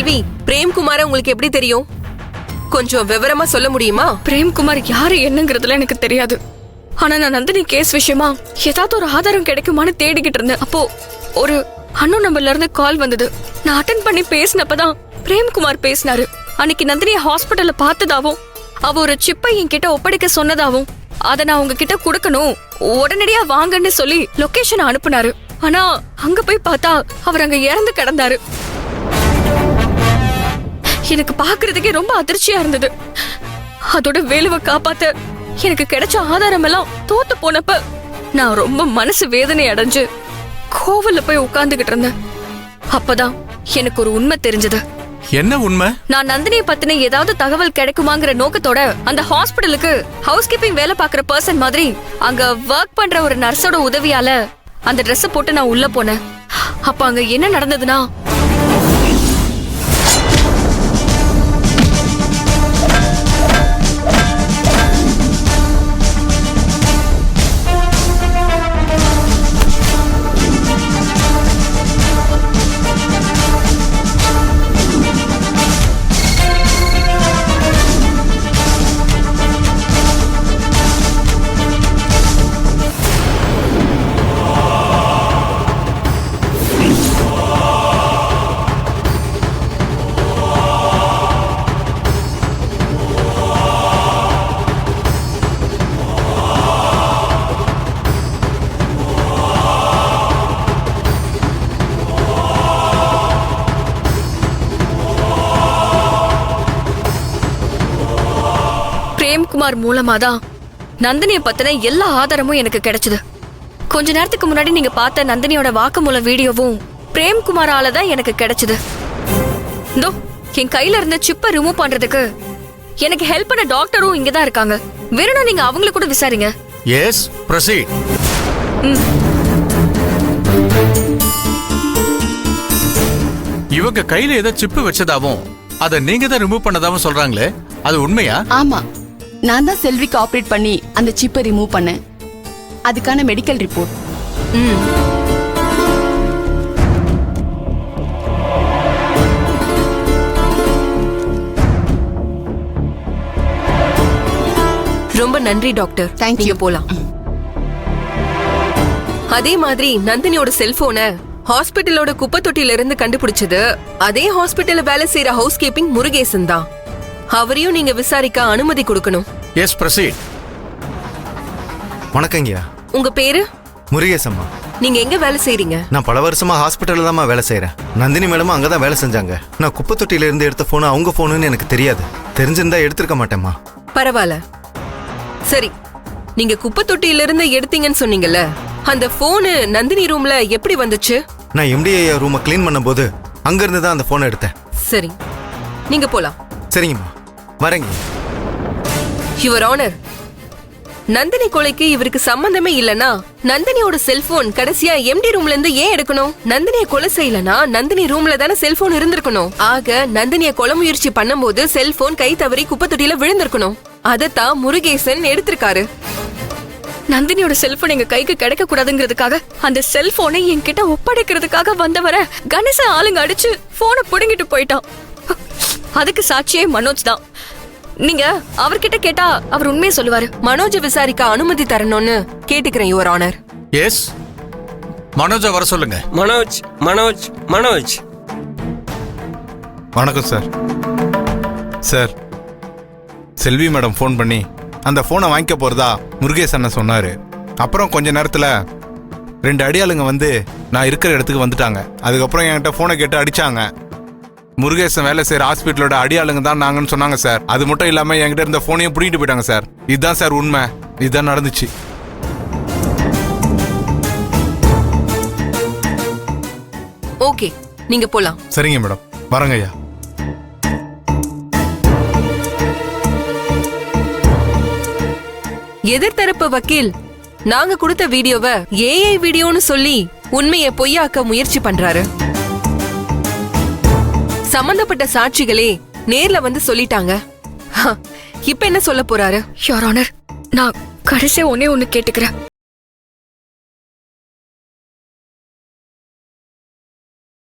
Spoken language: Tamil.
செல்வி, பிரேம்குமார உங்களுக்கு எப்படி தெரியும்? கொஞ்சம் விவரமா சொல்ல முடியுமா? பிரேம்குமார் யாரு என்னங்கிறதுல எனக்கு தெரியாது. ஆனா நான் நந்தினி கேஸ் விஷயமா ஏதாவது ஒரு ஆதாரம் கிடைக்குமான்னு தேடிக்கிட்டு இருந்தேன். அப்போ ஒரு அண்ணன் நம்பர்ல இருந்து கால் வந்தது. நான் அட்டென்ட் பண்ணி பேசினப்பதான் பிரேம்குமார் பேசினாரு. அன்னைக்கு நந்தினிய ஹாஸ்பிட்டல்ல பார்த்ததாவும், அவ ஒரு சிப்பை என்கிட்ட ஒப்படைக்க சொன்னதாவும், அத நான் உங்ககிட்ட கொடுக்கணும், உடனடியா வாங்கன்னு சொல்லி லொகேஷன் அனுப்புனாரு. ஆனா அங்க போய் பார்த்தா அவர் அங்க இறந்து கிடந்தாரு. எனக்கு பாக்குறதுக்கே ரொம்ப அதிர்ச்சியா இருந்தது. அதோட வேலுவை காப்பாத்த எனக்கு கிடைச்ச ஆதாரம் எல்லாம் தோத்து போனப்ப நான் ரொம்ப மனசு வேதனை அடைஞ்சு கோவில்ல போய் உட்கார்ந்துகிட்டு இருந்தேன். அப்பதான் எனக்கு ஒரு உண்மை தெரிஞ்சது. என்ன உண்மை? நான் நந்தினியை பத்தின ஏதாவது தகவல் கிடைக்குமாங்கிற நோக்கத்தோட அந்த ஹாஸ்பிடலுக்கு ஹவுஸ் கீப்பிங் வேலை பாக்குற பர்சன் மாதிரி அங்க ஒர்க் பண்ற ஒரு நர்ஸோட உதவியால அந்த ட்ரெஸ் போட்டு நான் உள்ள போனேன். அப்ப அங்க என்ன நடந்ததுன்னா, பிரேம்குமார் மூலமாதான் நந்தினிய பத்தின எல்லா ஆதாரமும் எனக்கு கிடைச்சது. கொஞ்ச நேரத்துக்கு முன்னாடி நீங்க பார்த்த நந்தினியோட வாக்குமூல வீடியோவும் பிரேம்குமாரால தான் எனக்கு கிடைச்சது. இதோ என் கையில இருந்த சிப்பை ரிமூவ் பண்றதுக்கு எனக்கு ஹெல்ப் பண்ண டாக்டரும் இங்கதான் இருக்காங்க. வேணும்னா நீங்க அவங்கள கூட விசாரிங்க. Yes, proceed. இவங்க கையில ஏதோ சிப்பு வச்சதாவும் அதை நீங்க தான் ரிமூவ் பண்ணதாவும் சொல்றாங்களே, அது உண்மையா? ஆமா, நான் தான் செல்விக்கு ஆபரேட் பண்ணி அந்த சிப்பை ரிமூவ் பண்ணேன். அதுக்கான மெடிக்கல் ரிப்போர்ட். ரொம்ப நன்றி டாக்டர். தேங்க்யூ. போலாம். அதே மாதிரி நந்தினியோட செல்போனை ஹாஸ்பிட்டலோட குப்பை தொட்டில இருந்து கண்டுபிடிச்சது அதே ஹாஸ்பிட்டல்ல வேலை செய்யற ஹவுஸ் கீப்பிங் முருகேசன் தான். அவரையும் நீங்க விசாரிக்க அனுமதி கொடுக்கணும். Yes, proceed. வணக்கங்கய்யா. உங்க பேரு? முருகேசம்மா. நீங்க எங்க வேலை செய்றீங்க? நான் பல வருஷமா ஹாஸ்பிட்டல்ல தான் வேலை செய்யறேன். நந்தினி மேடமும் அங்கதான் வேலை செஞ்சாங்க. நான் குப்பை தொட்டியில இருந்து எடுத்த போன் அவங்க போனுன்னு எனக்கு தெரியாது. தெரிஞ்சிருந்தா எடுத்திருக்க மாட்டேம்மா. பரவாயில்ல. சரி, நீங்க குப்பை தொட்டியில இருந்து எடுத்தீங்கன்னு சொன்னீங்கல்ல, அந்த போனு நந்தினி ரூம்ல எப்படி வந்துச்சு? நான் எம்டிஐ ரூமை கிளீன் பண்ணும் போது அங்க இருந்து தான் அந்த போனை எடுத்தேன். சரி, நீங்க போலாம். சரிங்கம்மா, வரேங்க. யுவர் ஆனர், நந்தினி கொலைக்கு இவருக்கு சம்பந்தமே இல்லனா நந்தினியோட செல்போன் கடைசியா எம்டி ரூம்ல இருந்து ஏன் எடுக்கணும்? நந்தினியை கொலை செய்யலனா நந்தினி ரூம்ல தானே செல்போன் இருந்திருக்கணும். ஆக நந்தினியை கொலை முயற்சி பண்ணும்போது செல்போன் கை தவறி குப்பை தொட்டியில விழுந்திருக்கணும். அதத்தான் முருகேசன் எடுத்திருக்காரு. நந்தினியோட செல்போன் எங்க கைக்கு கிடைக்க கூடாதுங்கிறதுக்காக அந்த செல்போனை என்கிட்ட ஒப்படைக்கிறதுக்காக வந்தவர கணேச ஆளுங்க அடிச்சு போனை புடுங்கிட்டு போயிட்டான். அதுக்கு சாட்சியே மனோஜ் தான். நீங்க அவர்கிட்ட கேட்டா அவர் உண்மையை சொல்லுவாரு. மனோஜ விசாரிக்க அனுமதி தரணும்னு கேட்டுக்கிறேன் யுவர் ஆனர். எஸ், மனோஜ வர சொல்லுங்க. மனோஜ், மனோஜ், மனோஜ். வணக்கம் சார். சார், செல்வி மேடம் ஃபோன் பண்ணி அந்த ஃபோனை வாங்கிக்க போறதா முருகேசன் அண்ணன் சொன்னாரு. அப்புறம் கொஞ்ச நேரத்துல 2 அடியாளுங்க வந்து நான் இருக்கிற இடத்துக்கு வந்துட்டாங்க. அதுக்கப்புறம் என்கிட்ட ஃபோனை கேட்டு அடிச்சாங்க. முருகேசன் வேலை செய்யற ஹாஸ்பிட்டலோட அடியாளுங்க தான் நாங்கன்னு சொன்னாங்க சார். அது மட்டும் இல்லாம என்கிட்ட இருந்த ஃபோனையும் பிடிக்கிட்டு போயிட்டாங்க சார். இதுதான் சார் உண்மை. இதுதான் நடந்துச்சு. ஓகே, நீங்க போலாம். சரிங்க மேடம், வரங்க ஐயா. எதிர்த்தரப்பு வக்கீல் நாங்க கொடுத்த வீடியோவை ஏஐ வீடியோன்னு சொல்லி உண்மையை பொய்யாக்க முயற்சி பண்றாரு. சம்பந்தப்பட்ட சாட்சிகளே நேர்ல வந்து சொல்லிட்டாங்க. இப்ப என்ன சொல்ல போறாரு? யுவர் ஆனர், நான் கடைசியா ஒண்ணே ஒண்ணு கேட்டுக்கிறேன்.